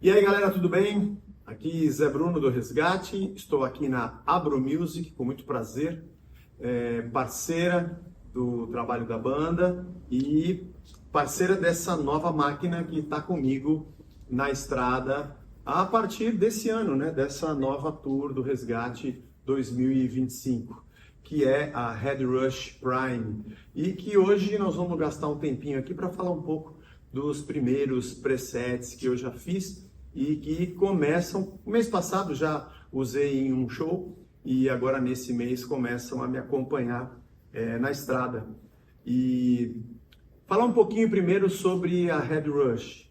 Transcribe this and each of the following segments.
E aí galera, tudo bem? Aqui Zé Bruno do Resgate, estou aqui na Abro Music, com muito prazer, parceira do trabalho da banda e parceira dessa nova máquina que está comigo na estrada a partir desse ano, né? Dessa nova tour do Resgate 2025, que é a Head Rush Prime, e que hoje nós vamos gastar um tempinho aqui para falar um pouco dos primeiros presets que eu já fiz e que começam, o mês passado já usei em um show e agora nesse mês começam a me acompanhar na estrada. E falar um pouquinho primeiro sobre a Head Rush,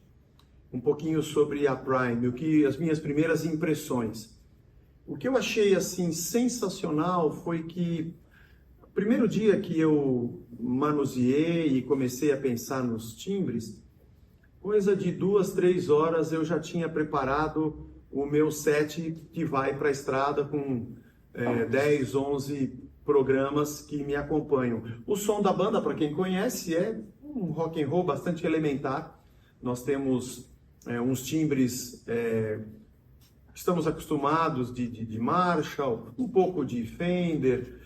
um pouquinho sobre a Prime, as minhas primeiras impressões. O que eu achei assim sensacional foi que o primeiro dia que eu manuseei e comecei a pensar nos timbres, coisa de 2, 3 horas eu já tinha preparado o meu set que vai para a estrada com 10, 11 programas que me acompanham. O som da banda, para quem conhece, é um rock and roll bastante elementar. Nós temos uns timbres, estamos acostumados de Marshall, um pouco de Fender,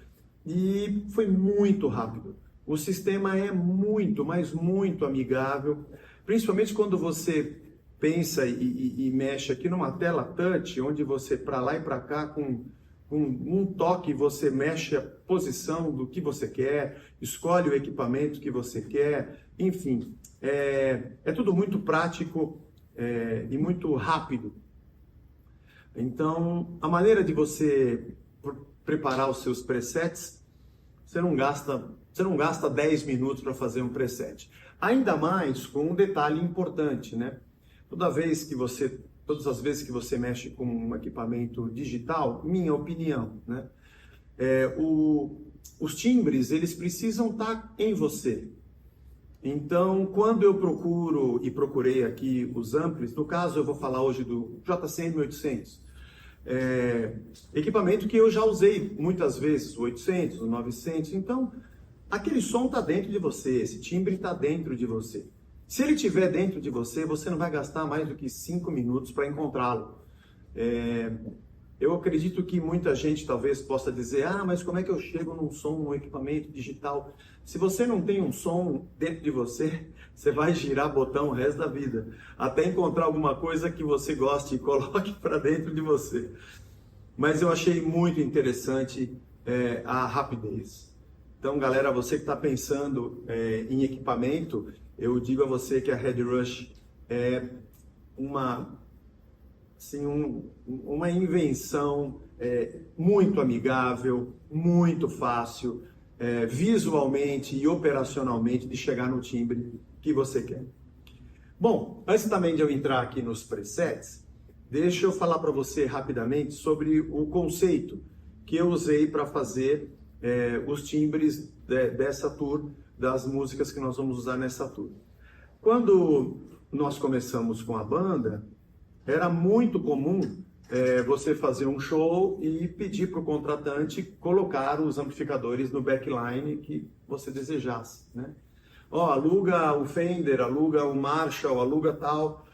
e foi muito rápido. O sistema é muito, mas muito amigável, principalmente quando você pensa e mexe aqui numa tela touch, onde você para lá e para cá, com um toque, você mexe a posição do que você quer, escolhe o equipamento que você quer, enfim, é tudo muito prático e muito rápido. Então, a maneira de você preparar os seus presets, você não gasta 10 minutos para fazer um preset. Ainda mais com um detalhe importante, né? Todas as vezes que você mexe com um equipamento digital, minha opinião, né? Os timbres, eles precisam estar em você. Então, quando eu procurei aqui os amplis, no caso eu vou falar hoje do JCM 800, equipamento que eu já usei muitas vezes, o 800, o 900, então aquele som está dentro de você, esse timbre está dentro de você. Se ele estiver dentro de você, você não vai gastar mais do que 5 minutos para encontrá-lo. Eu acredito que muita gente talvez possa dizer, mas como é que eu chego num som, num equipamento digital? Se você não tem um som dentro de você, você vai girar botão o resto da vida, até encontrar alguma coisa que você goste e coloque para dentro de você. Mas eu achei muito interessante a rapidez. Então, galera, você que está pensando em equipamento, eu digo a você que a Head Rush é uma invenção muito amigável, muito fácil, visualmente e operacionalmente, de chegar no timbre que você quer. Bom, antes também de eu entrar aqui nos presets, deixa eu falar para você rapidamente sobre o conceito que eu usei para fazer os timbres dessa tour, das músicas que nós vamos usar nessa tour. Quando nós começamos com a banda, era muito comum você fazer um show e pedir para o contratante colocar os amplificadores no backline que você desejasse, né? Aluga o Fender, aluga o Marshall, aluga tal.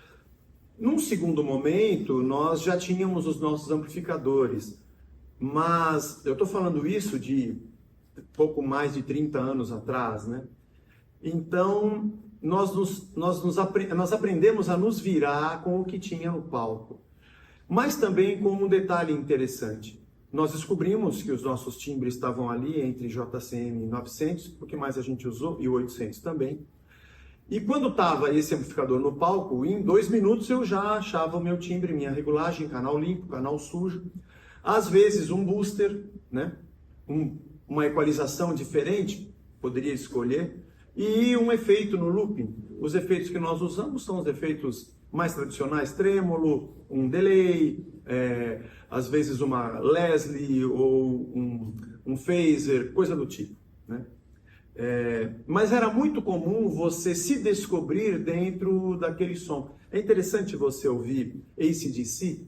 Num segundo momento, nós já tínhamos os nossos amplificadores, mas eu estou falando isso de pouco mais de 30 anos atrás, né? Então, nós aprendemos a nos virar com o que tinha no palco. Mas também com um detalhe interessante. Nós descobrimos que os nossos timbres estavam ali entre JCM 900, o que mais a gente usou, e o 800 também. E quando estava esse amplificador no palco, em 2 minutos eu já achava o meu timbre, minha regulagem, canal limpo, canal sujo. Às vezes um booster, né? Uma equalização diferente, poderia escolher, e um efeito no looping. Os efeitos que nós usamos são os efeitos mais tradicionais, trêmolo, um delay, às vezes uma Leslie ou um phaser, coisa do tipo, né? Mas era muito comum você se descobrir dentro daquele som. É interessante você ouvir AC/DC,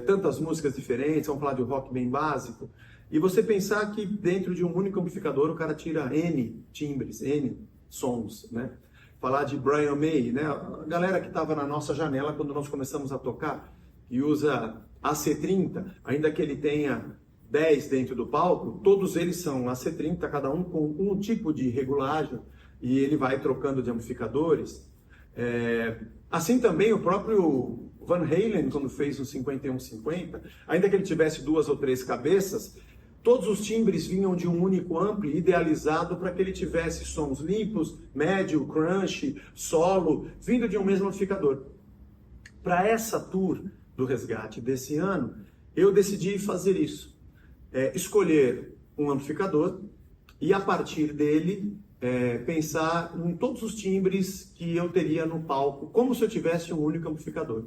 tantas músicas diferentes, vamos falar de rock bem básico, e você pensar que dentro de um único amplificador o cara tira N timbres, N sons, né? falar de Brian May, né? A galera que estava na nossa janela quando nós começamos a tocar, e usa AC30, ainda que ele tenha 10 dentro do palco, todos eles são AC30, cada um com um tipo de regulagem, e ele vai trocando de amplificadores. Assim também o próprio Van Halen, quando fez um 5150, ainda que ele tivesse 2 ou 3 cabeças, todos os timbres vinham de um único ampli idealizado para que ele tivesse sons limpos, médio, crunch, solo, vindo de um mesmo amplificador. Para essa tour do resgate desse ano, eu decidi fazer isso. Escolher um amplificador e a partir dele pensar em todos os timbres que eu teria no palco, como se eu tivesse um único amplificador.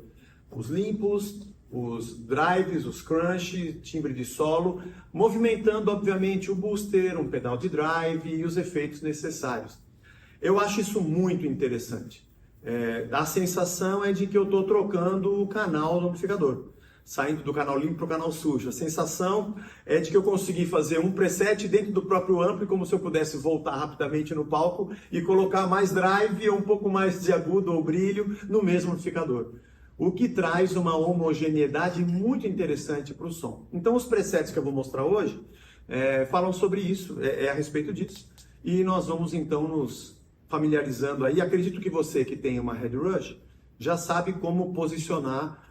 Os limpos, os drives, os crunch, timbre de solo, movimentando obviamente o booster, um pedal de drive e os efeitos necessários. Eu acho isso muito interessante. A sensação é de que eu estou trocando o canal do amplificador, saindo do canal limpo para o canal sujo. A sensação é de que eu consegui fazer um preset dentro do próprio ampli, como se eu pudesse voltar rapidamente no palco e colocar mais drive ou um pouco mais de agudo ou brilho no mesmo amplificador. O que traz uma homogeneidade muito interessante para o som. Então os presets que eu vou mostrar hoje falam sobre isso, a respeito disso. E nós vamos então nos familiarizando aí. Acredito que você que tem uma Head Rush já sabe como posicionar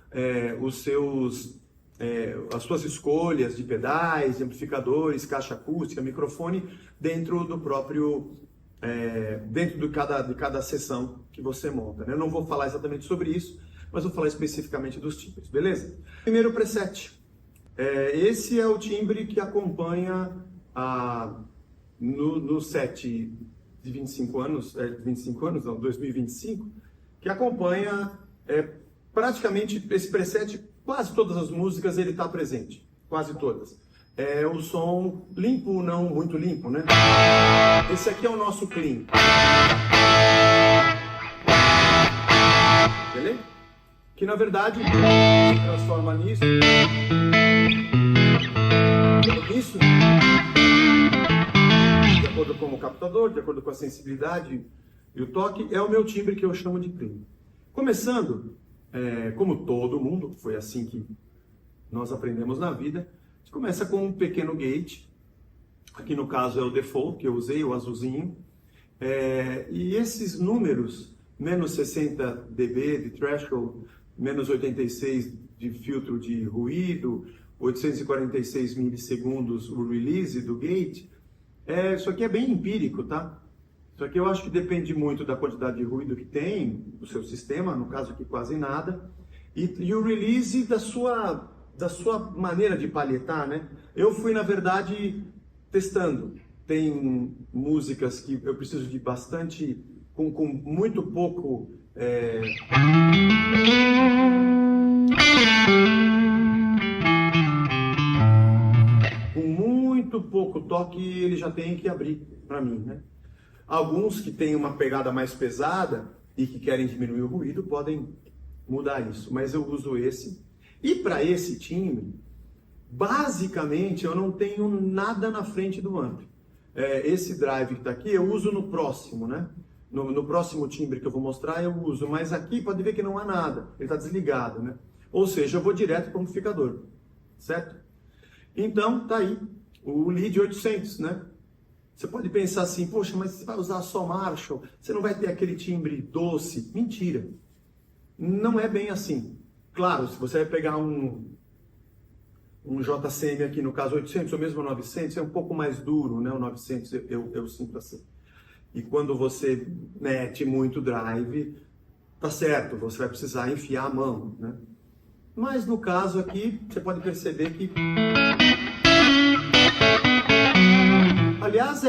as suas escolhas de pedais, de amplificadores, caixa acústica, microfone dentro do próprio, dentro de cada sessão que você monta, né? Eu não vou falar exatamente sobre isso, mas vou falar especificamente dos timbres, beleza? Primeiro preset. Esse é o timbre que acompanha no set de 25 anos, 2025, que acompanha praticamente esse preset, quase todas as músicas ele está presente, quase todas. O som limpo, não muito limpo, né? Esse aqui é o nosso clean. Beleza? Que na verdade se transforma nisso, de acordo com o captador, de acordo com a sensibilidade e o toque, é o meu timbre que eu chamo de clean. Começando, como todo mundo, foi assim que nós aprendemos na vida, a gente começa com um pequeno gate, aqui no caso é o default que eu usei, o azulzinho, e esses números, menos 60 dB de threshold, menos 86 de filtro de ruído, 846 milissegundos o release do gate, isso aqui é bem empírico, tá? Isso aqui eu acho que depende muito da quantidade de ruído que tem no seu sistema, no caso aqui quase nada, e o release da sua maneira de palhetar, né? Eu fui, na verdade, testando. Tem músicas que eu preciso de bastante, com muito pouco... Com muito pouco toque, ele já tem que abrir para mim, né? Alguns que têm uma pegada mais pesada e que querem diminuir o ruído podem mudar isso, mas eu uso esse. E para esse timbre, basicamente eu não tenho nada na frente do ampli. Esse drive que está aqui eu uso no próximo, né? No próximo timbre que eu vou mostrar eu uso, mas aqui pode ver que não há nada, ele está desligado, né? Ou seja, eu vou direto para o amplificador, certo? Então, tá aí o Lead 800, né? Você pode pensar assim, poxa, mas você vai usar só Marshall, você não vai ter aquele timbre doce. Mentira, não é bem assim. Claro, se você vai pegar um JCM aqui, no caso 800 ou mesmo 900, é um pouco mais duro, né? O 900 eu sinto assim. E quando você mete muito drive, tá certo, você vai precisar enfiar a mão, né? Mas no caso aqui, você pode perceber que... Aliás,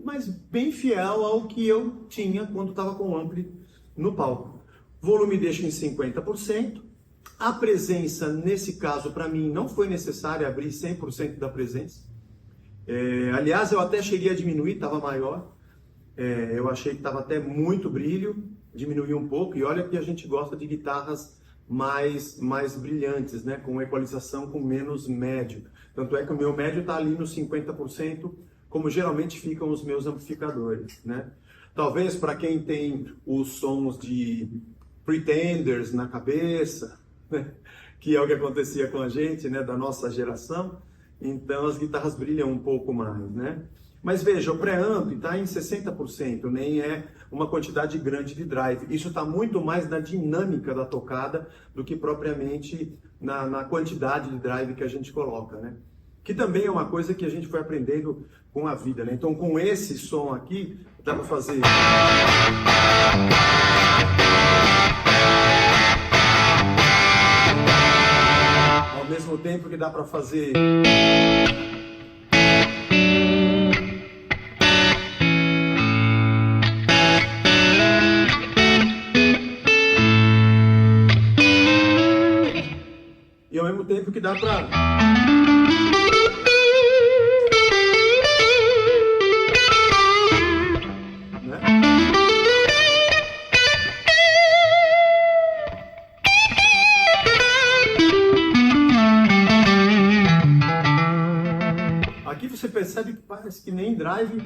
mas bem fiel ao que eu tinha quando estava com o ampli no palco. Volume deixa em 50%. A presença, nesse caso, para mim, não foi necessário abrir 100% da presença. Aliás, eu até cheguei a diminuir, estava maior. Eu achei que estava até muito brilho, diminuí um pouco. E olha que a gente gosta de guitarras mais brilhantes, né? Com equalização com menos médio. Tanto é que o meu médio está ali nos 50%, como geralmente ficam os meus amplificadores, né? Talvez para quem tem os sons de Pretenders na cabeça, né? Que é o que acontecia com a gente, né? Da nossa geração. Então as guitarras brilham um pouco mais, né? Mas veja, o pré-amp está em 60%, nem é uma quantidade grande de drive. Isso está muito mais na dinâmica da tocada do que propriamente na quantidade de drive que a gente coloca, né? Que também é uma coisa que a gente foi aprendendo com a vida, né? Então, com esse som aqui, dá para fazer... Ao mesmo tempo que dá para fazer... E ao mesmo tempo que dá para... Aqui você percebe que parece que nem drive.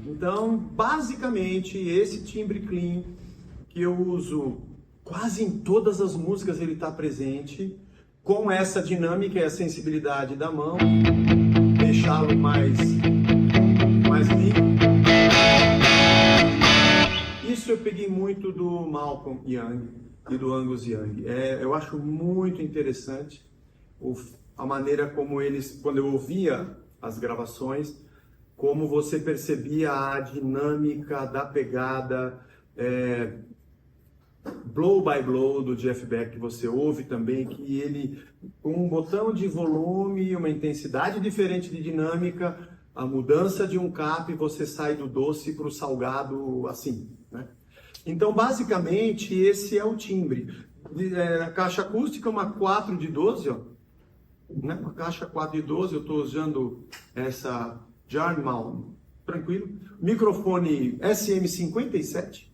Então, basicamente, esse timbre clean que eu uso quase em todas as músicas, ele está presente, com essa dinâmica e a sensibilidade da mão, deixá-lo mais limpo. Isso eu peguei muito do Malcolm Young e do Angus Young. Eu acho muito interessante a maneira como eles, quando eu ouvia as gravações, como você percebia a dinâmica da pegada, blow by blow do Jeff Beck, que você ouve também, que ele, com um botão de volume, uma intensidade diferente de dinâmica, a mudança de um cap, você sai do doce para o salgado assim, né? Então, basicamente, esse é o timbre. A caixa acústica é uma 4 de 12, ó, né? Uma caixa 4 de 12, eu estou usando essa Jarman, tranquilo. Microfone SM57,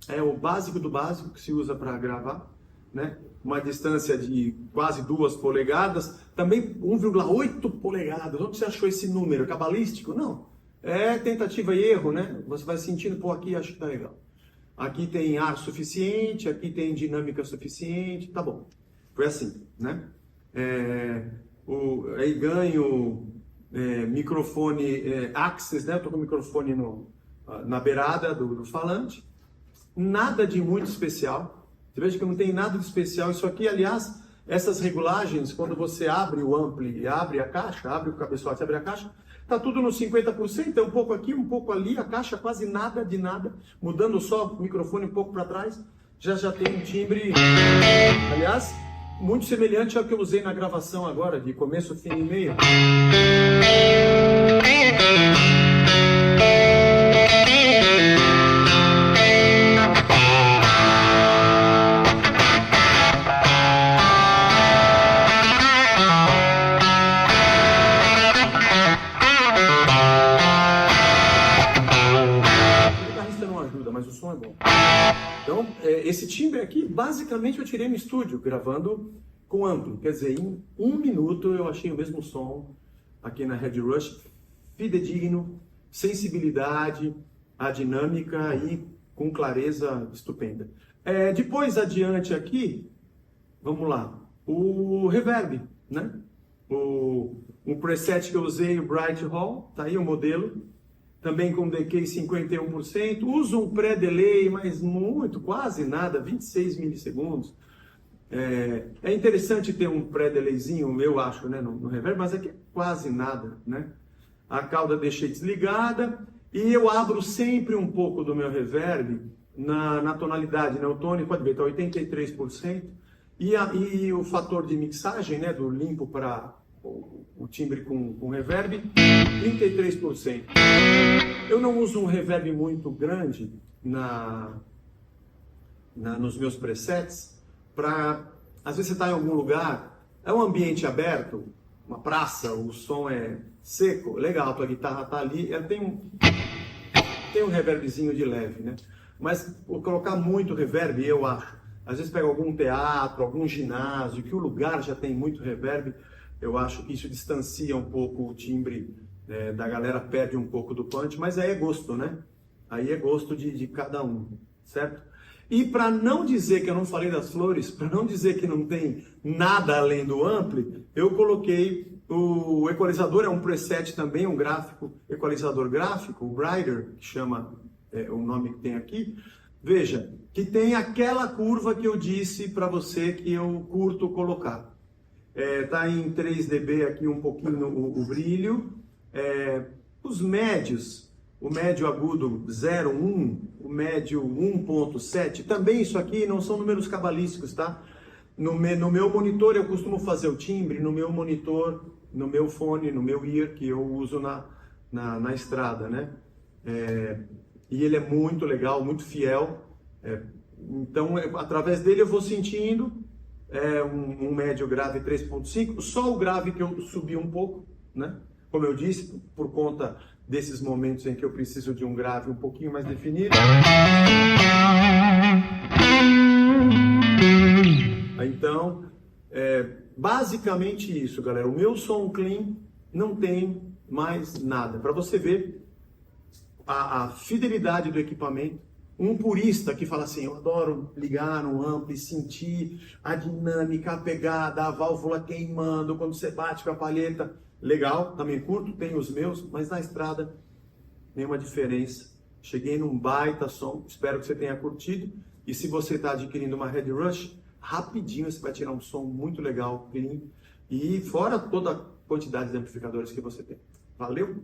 é o básico do básico que se usa para gravar, né? Uma distância de quase 2 polegadas, também 1,8 polegadas. Onde você achou esse número? Cabalístico? Não. É tentativa e erro, né? Você vai sentindo, pô, aqui acho que tá legal. Aqui tem ar suficiente, aqui tem dinâmica suficiente, tá bom. Foi assim, né? Aí ganho microfone Access, né? Eu tô com o microfone na beirada do falante. Nada de muito especial. Você veja que não tem nada de especial. Isso aqui, aliás, essas regulagens, quando você abre o ampli, abre a caixa, abre o cabeçote, abre a caixa, tá tudo no 50%, é um pouco aqui, um pouco ali, a caixa quase nada de nada, mudando só o microfone um pouco para trás, já tem um timbre, aliás, muito semelhante ao que eu usei na gravação agora, de começo, fim e meio. Então, esse timbre aqui, basicamente eu tirei no estúdio, gravando com amplo. Quer dizer, em 1 minuto eu achei o mesmo som aqui na Red Rush, fidedigno, sensibilidade, a dinâmica e com clareza estupenda. Depois adiante aqui, vamos lá, o reverb, né? O preset que eu usei, o Bright Hall, tá aí o modelo. Também com decay 51%, uso um pré-delay, mas muito, quase nada, 26 milissegundos. É interessante ter um pré-delayzinho, eu acho, né, no reverb, mas aqui é quase nada, né? A cauda deixei desligada e eu abro sempre um pouco do meu reverb na tonalidade, né? O tone, pode ver, está 83%. E o fator de mixagem, né, do limpo para o timbre com reverb, 33%. Eu não uso um reverb muito grande nos meus presets, às vezes você está em algum lugar, é um ambiente aberto, uma praça, o som é seco, legal, tua guitarra está ali, ela tem um reverbzinho de leve, né? Mas vou colocar muito reverb, eu acho. Às vezes pega algum teatro, algum ginásio, que o lugar já tem muito reverb, Eu acho que isso distancia um pouco o timbre da galera, perde um pouco do punch, mas aí é gosto, né? Aí é gosto de cada um, certo? E para não dizer que eu não falei das flores, para não dizer que não tem nada além do ampli, eu coloquei o equalizador, é um preset também, um gráfico, equalizador gráfico, o Brighter, que chama o nome que tem aqui. Veja, que tem aquela curva que eu disse para você que eu curto colocar. Tá em 3 dB aqui um pouquinho o brilho. Os médios, o médio agudo 0,1, o médio 1,7, também isso aqui não são números cabalísticos, tá? No meu monitor eu costumo fazer o timbre, no meu monitor, no meu fone, no meu ear, que eu uso na estrada, né? E ele é muito legal, muito fiel. Então, através dele eu vou sentindo um médio grave 3,5, só o grave que eu subi um pouco, né? Como eu disse, por conta desses momentos em que eu preciso de um grave um pouquinho mais definido. Então, basicamente isso, galera. O meu som clean não tem mais nada. Para você ver a fidelidade do equipamento. Um purista que fala assim, eu adoro ligar no ampli, sentir a dinâmica, a pegada, a válvula queimando, quando você bate com a palheta. Legal, também curto, tenho os meus, mas na estrada, nenhuma diferença. Cheguei num baita som, espero que você tenha curtido. E se você está adquirindo uma Red Rush, rapidinho você vai tirar um som muito legal, clean, e fora toda a quantidade de amplificadores que você tem. Valeu?